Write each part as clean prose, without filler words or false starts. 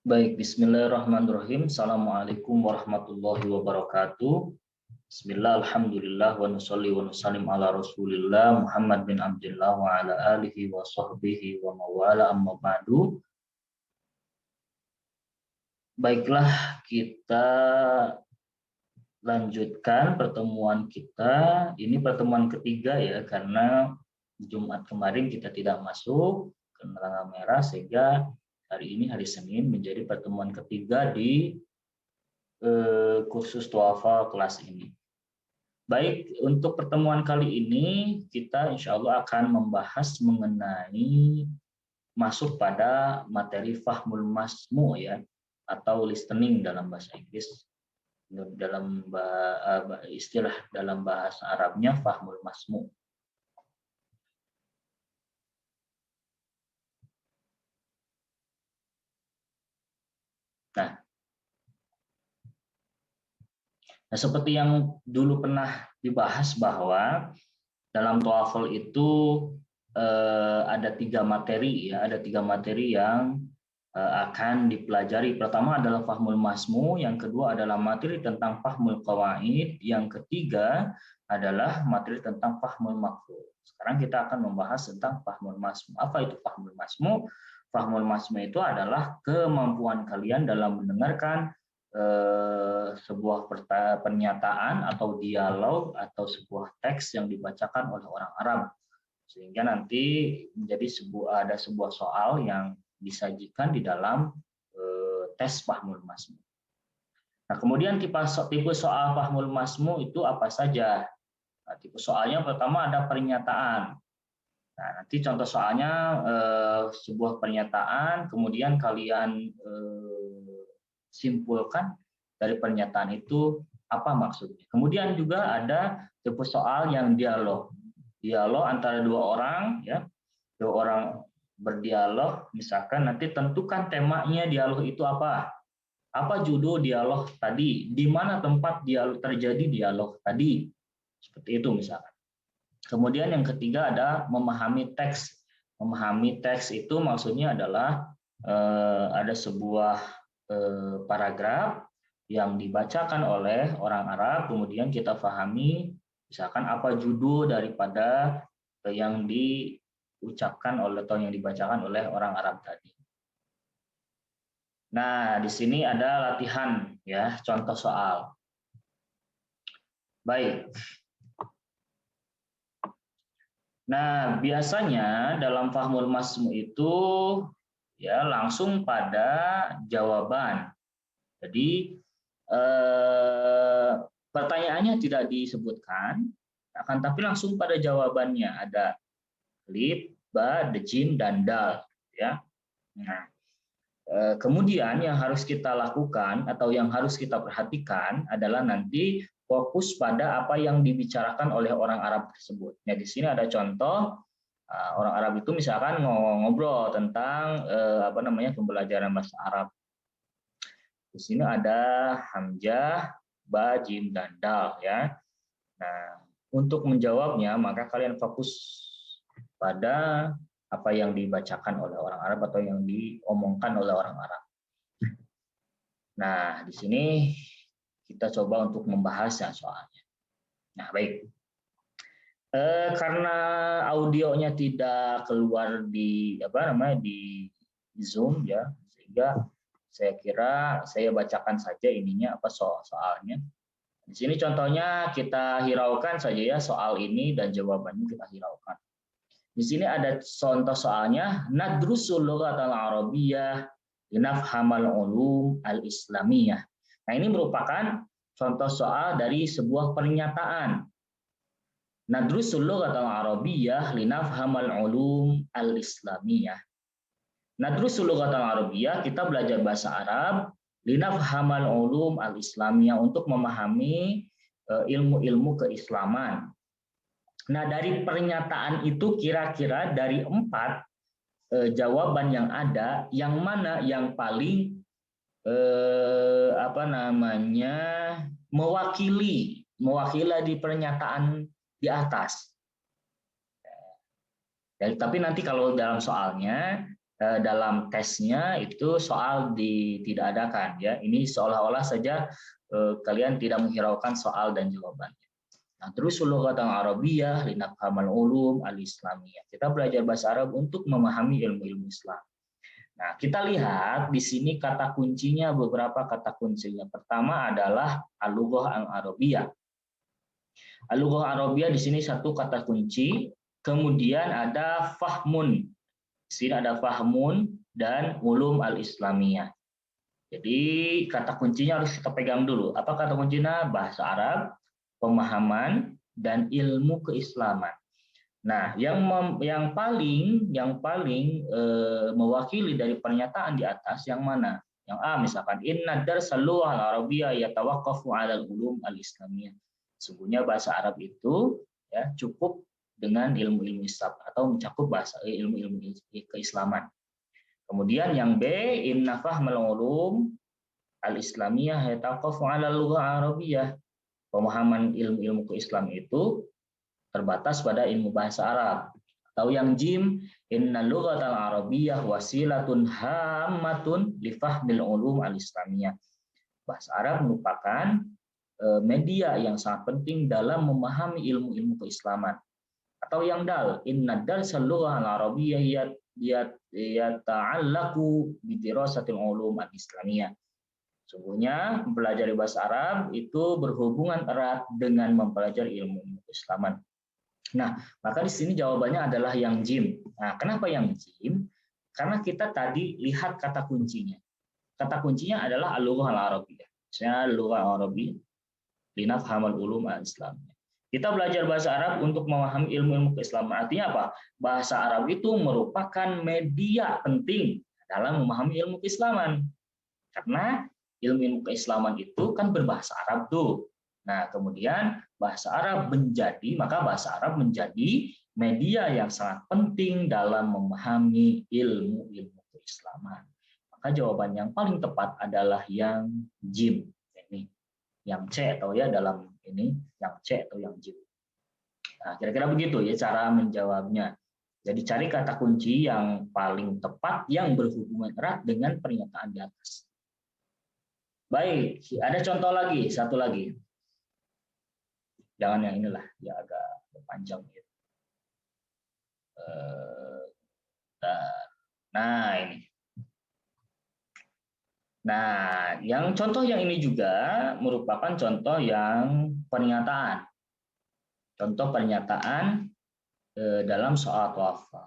Baik, bismillahirrahmanirrahim. Assalamualaikum warahmatullahi wabarakatuh. Bismillah, alhamdulillah, wa nusalli wa nusallim ala rasulillah Muhammad bin Abdullah wa ala alihi wa sahbihi wa mawala amma ba'du. Baiklah, kita lanjutkan pertemuan kita. Ini pertemuan ketiga ya, karena Jumat kemarin kita tidak masuk ke tanggal merah, sehingga hari ini hari Senin menjadi pertemuan ketiga di kursus TOEFL kelas ini. Baik, untuk pertemuan kali ini kita insya Allah akan membahas mengenai masuk pada materi fahmul masmu ya, atau listening dalam bahasa Inggris. Dalam istilah dalam bahasa Arabnya fahmul masmu. Nah, seperti yang dulu pernah dibahas bahwa dalam TOEFL itu ada tiga materi ya, ada tiga materi yang akan dipelajari. Pertama adalah fahmul masmu, yang kedua adalah materi tentang fahmul qawaid, yang ketiga adalah materi tentang fahmul mafhum. Sekarang kita akan membahas tentang fahmul masmu. Apa itu fahmul masmu? Fahmul masmu itu adalah kemampuan kalian dalam mendengarkan sebuah pernyataan atau dialog atau sebuah teks yang dibacakan oleh orang Arab, sehingga nanti menjadi ada sebuah soal yang disajikan di dalam tes fahmul masmu. Nah, kemudian tipe soal fahmul masmu itu apa saja? Nah, tipe soalnya pertama ada pernyataan. Nah, nanti contoh soalnya sebuah pernyataan, kemudian kalian simpulkan dari pernyataan itu apa maksudnya. Kemudian juga ada tipe soal yang dialog. Dialog antara dua orang ya. Dua orang berdialog, misalkan nanti tentukan temanya dialog itu apa. Apa judul dialog tadi? Di mana tempat dialog terjadi dialog tadi? Seperti itu misalkan. Kemudian yang ketiga ada memahami teks. Memahami teks itu maksudnya adalah ada sebuah paragraf yang dibacakan oleh orang Arab, kemudian kita pahami misalkan apa judul daripada yang diucapkan oleh atau yang dibacakan oleh orang Arab tadi. Nah, di sini ada latihan ya, contoh soal. Baik. Nah, biasanya dalam fahmul masmu itu ya langsung pada jawaban. Jadi pertanyaannya tidak disebutkan, akan tapi langsung pada jawabannya ada alif, ba, jim, dan dal. Ya. Nah, kemudian yang harus kita lakukan atau yang harus kita perhatikan adalah nanti fokus pada apa yang dibicarakan oleh orang Arab tersebut. Nah, di sini ada contoh orang Arab itu misalkan ngobrol tentang pembelajaran bahasa Arab. Di sini ada hamzah, ba, jim, dan dal ya. Nah, untuk menjawabnya maka kalian fokus pada apa yang dibacakan oleh orang Arab atau yang diomongkan oleh orang Arab. Nah, di sini kita coba untuk membahasnya soalnya. Nah, baik. Karena audionya tidak keluar di di Zoom ya, sehingga saya kira saya bacakan saja ininya soalnya. Di sini contohnya kita hiraukan saja ya soal ini dan jawabannya kita hiraukan. Di sini ada contoh soalnya, nadrusul lughatal arabiyyah linafhamal ulum al-islamiyah. Nah, ini merupakan contoh soal dari sebuah pernyataan. Nadrusul lughatal arabiyyah linafhamal ulum al-islamiyah. Nadrusul lughatal arabiyyah, kita belajar bahasa Arab, linafhamal ulum al-islamiyah, untuk memahami ilmu-ilmu keislaman. Nah, dari pernyataan itu kira-kira dari 4 jawaban yang ada, yang mana yang paling mewakili di pernyataan di atas. Tapi nanti kalau dalam soalnya dalam tesnya itu soal tidak adakan ya. Ini seolah-olah saja kalian tidak menghiraukan soal dan jawabannya. Nah, terus lughatan Arabiyah linafhamal ulum al-islamiyah. Kita belajar bahasa Arab untuk memahami ilmu-ilmu Islam. Nah, kita lihat di sini kata kuncinya, beberapa kata kuncinya. Pertama adalah al-lughah al-arabiyah. Al-lughah arabiyah di sini satu kata kunci, kemudian ada fahmun. Di sini ada fahmun dan ulum al-islamiyah. Jadi kata kuncinya harus kita pegang dulu. Apa kata kuncinya? Bahasa Arab, pemahaman, dan ilmu keislaman. Nah, yang paling mewakili dari pernyataan di atas yang mana? Yang A misalkan inna darsal lughah al-arabiyyah yatawaqqafu 'ala al-ulum al-islamiyah. Sungguhnya bahasa Arab itu ya cukup dengan ilmu-ilmu Islam atau mencakup bahasa ilmu-ilmu keislaman. Kemudian yang B, inna fahmal ulum al-islamiyah yatawaqqafu 'ala al-lughah al-arabiyyah. Pemahaman ilmu-ilmu keislam itu terbatas pada ilmu bahasa Arab. Atau yang jim, inna lughatal arabiyyah wasilatun hammatun li fahmil ulum al-islamiyah. Bahasa Arab merupakan media yang sangat penting dalam memahami ilmu-ilmu keislaman. Atau yang dal, inna darsal lughah al-arabiyyah yata'allaqu bi dirasatil ulum al-islamiyah. Sungguhnya mempelajari bahasa Arab itu berhubungan erat dengan mempelajari ilmu keislaman. Nah, maka di sini jawabannya adalah yang jim. Nah, kenapa yang jim? Karena kita tadi lihat kata kuncinya. Kata kuncinya adalah al-lughah al-arabiyyah. Misalnya al-lughah al-arabiyyah linafhamal ulum al-islamiyah. Kita belajar bahasa Arab untuk memahami ilmu-ilmu keislaman. Artinya apa? Bahasa Arab itu merupakan media penting dalam memahami ilmu keislaman. Karena ilmu keislaman itu kan berbahasa Arab tuh. Nah, kemudian bahasa Arab bahasa Arab menjadi media yang sangat penting dalam memahami ilmu-ilmu keislaman. Maka jawaban yang paling tepat adalah yang jim. Ini yang C atau ya dalam ini yang C atau yang jim. Nah, kira-kira begitu ya cara menjawabnya. Jadi cari kata kunci yang paling tepat yang berhubungan erat dengan pernyataan di atas. Baik, ada contoh lagi, satu lagi. Jangan yang inilah, ya agak panjang gitu. Nah, ini. Nah, yang contoh yang ini juga merupakan contoh yang pernyataan. Contoh pernyataan dalam soal TOEFL.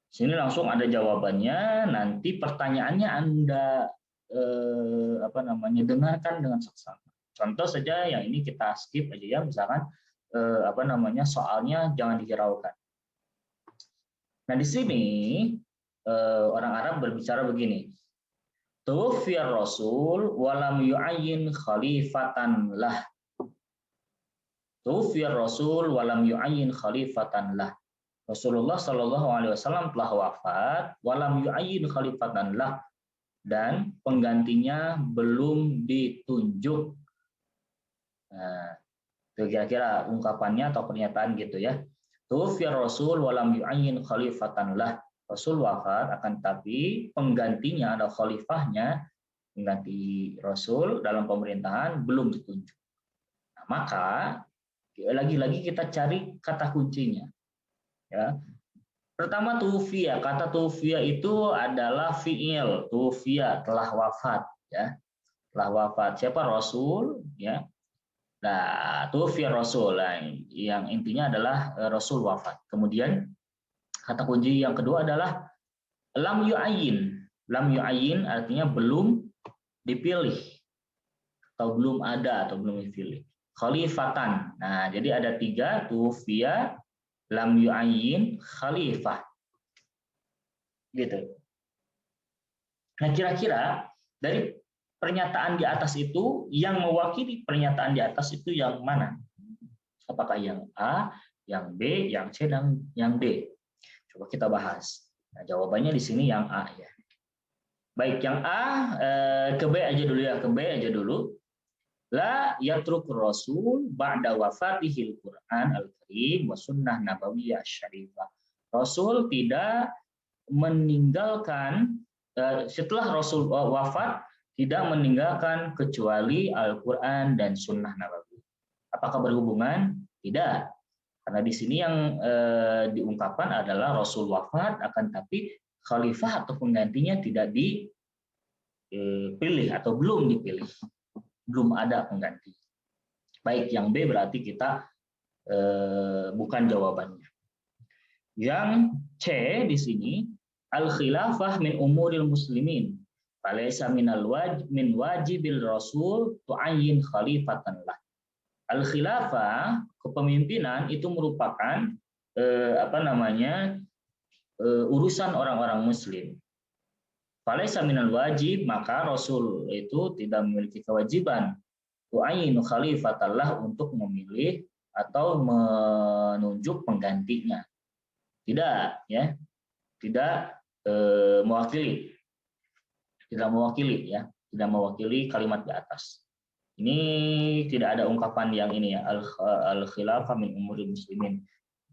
Sini langsung ada jawabannya, nanti pertanyaannya Anda dengarkan dengan seksama. Contoh saja yang ini kita skip aja ya, misalkan soalnya jangan dihiraukan. Nah, di sini orang Arab berbicara begini. Tuwfiyar Rasul walam yu'ayyin khalifatan lah. Tuwfiyar Rasul walam yu'ayyin khalifatan lah. Rasulullah Shallallahu alaihi wasallam telah wafat walam yu'ayyin khalifatan lah, dan penggantinya belum ditunjuk. Nah, itu kira-kira ungkapannya atau pernyataan gitu ya. Tuwfiyar Rasul walam yu'ayyin khalifatan lah. Rasul wafat, akan tapi penggantinya atau khalifahnya, pengganti Rasul dalam pemerintahan belum ditunjuk. Nah, maka lagi-lagi kita cari kata kuncinya. Ya. Pertama tuwfiya, kata tuwfiya itu adalah fi'il, tuwfiya telah wafat ya. Telah wafat siapa? Rasul ya. Nah, tuwfiya Rasul, yang intinya adalah Rasul wafat. Kemudian kata kunci yang kedua adalah lam yu'ayyin. Lam yu'ayyin artinya belum dipilih atau belum ada atau belum dipilih. Khalifatan. Nah, jadi ada tiga, tuwfiya, lam yu'ayyin, khalifah. Gitu. Nah, kira-kira dari pernyataan di atas itu yang mewakili pernyataan di atas itu yang mana? Apakah yang A, yang B, yang C, dan yang D? Coba kita bahas. Nah, jawabannya di sini yang A ya. Baik, yang A ke B aja dulu ya, ke B aja dulu. La yatrukur Rasul ba'da wafatihil Quran al-Karim wa sunnah nabawiyah syarifah. Rasul tidak meninggalkan setelah Rasul wafat tidak meninggalkan kecuali Al-Quran dan Sunnah Nabawi. Apakah berhubungan? Tidak. Karena di sini yang diungkapkan adalah Rasul wafat, akan tapi khalifah atau penggantinya tidak dipilih atau belum dipilih. Belum ada pengganti. Baik, yang B berarti kita bukan jawabannya. Yang C di sini, al-khilafah min umuril muslimin. Falaysa min wajibil rasul tu'ayyin khalifatan lah. Al-khilafah, kepemimpinan itu merupakan urusan orang-orang muslim. Falaysa minal wajib, maka Rasul itu tidak memiliki kewajiban tu'ayyin khalifatan lah untuk memilih atau menunjuk penggantinya. Tidak, ya. Tidak mewakili. Tidak mewakili, ya. Tidak mewakili kalimat di atas. Ini tidak ada ungkapan yang ini, ya, al-khilafah min umuril muslimin.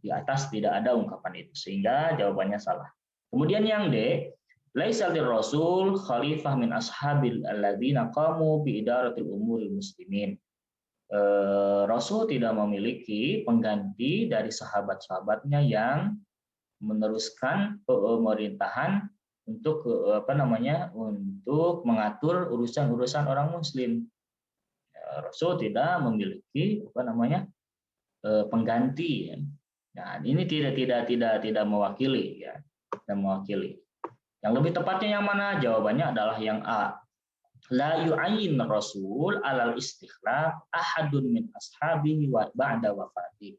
Di atas tidak ada ungkapan itu, sehingga jawabannya salah. Kemudian yang D, laisa lirrasul khalifah min ashabil alladzina qamu bi idaratil umuril muslimin. Rasul tidak memiliki pengganti dari sahabat-sahabatnya yang meneruskan pemerintahan untuk untuk mengatur urusan-urusan orang muslim. Rasul tidak memiliki pengganti. Nah, ini tidak mewakili, ya. Tidak mewakili. Yang lebih tepatnya yang mana? Jawabannya adalah yang A. La yu'ayyin Rasul alal istikhlaf ahadun min ashabihi ba'da wafati.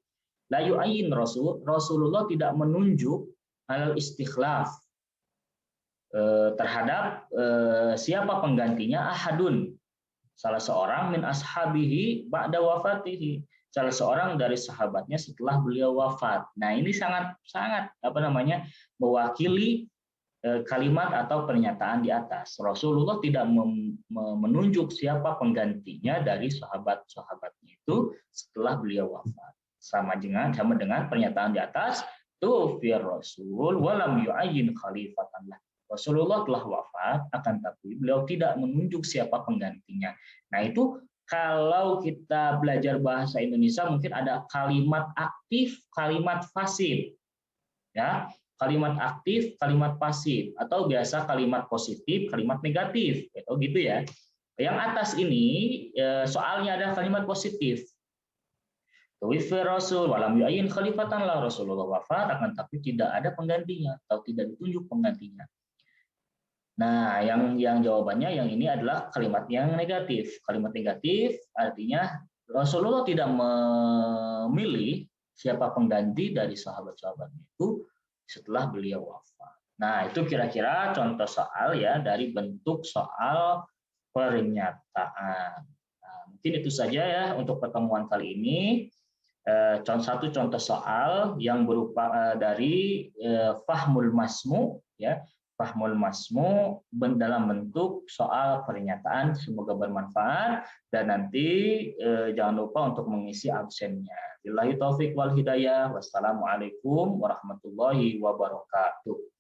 La yu'ayyin Rasulullah tidak menunjuk alal istikhlaf terhadap siapa penggantinya, ahadun, salah seorang min ashabihi ba'da wafatihi, salah seorang dari sahabatnya setelah beliau wafat. Nah, ini sangat mewakili kalimat atau pernyataan di atas. Rasulullah tidak menunjuk siapa penggantinya dari sahabat-sahabatnya itu setelah beliau wafat. Sama dengan pernyataan di atas, tufir Rasul walam yu'ayyin khalifatan lah. Rasulullah telah wafat, akan tapi beliau tidak menunjuk siapa penggantinya. Nah, itu kalau kita belajar bahasa Indonesia mungkin ada kalimat aktif, kalimat pasif. Ya, kalimat aktif, kalimat pasif, atau biasa kalimat positif, kalimat negatif, atau gitu ya. Yang atas ini soalnya ada kalimat positif. Tuwifir Rasul walam yu'ayyin khalifatan lah, Rasulullah wafat akan tapi tidak ada penggantinya atau tidak ditunjuk penggantinya. Nah, yang jawabannya yang ini adalah kalimat yang negatif. Kalimat negatif artinya Rasulullah tidak memilih siapa pengganti dari sahabat-sahabatnya itu setelah beliau wafat. Nah, itu kira-kira contoh soal, ya, dari bentuk soal pernyataan. Nah, mungkin itu saja, ya, untuk pertemuan kali ini. Satu contoh soal yang berupa dari fahmul masmu, ya, fahmul masmu dalam bentuk soal pernyataan. Semoga bermanfaat, dan nanti jangan lupa untuk mengisi absennya. Billahi taufik wal hidayah. Wassalamualaikum warahmatullahi wabarakatuh.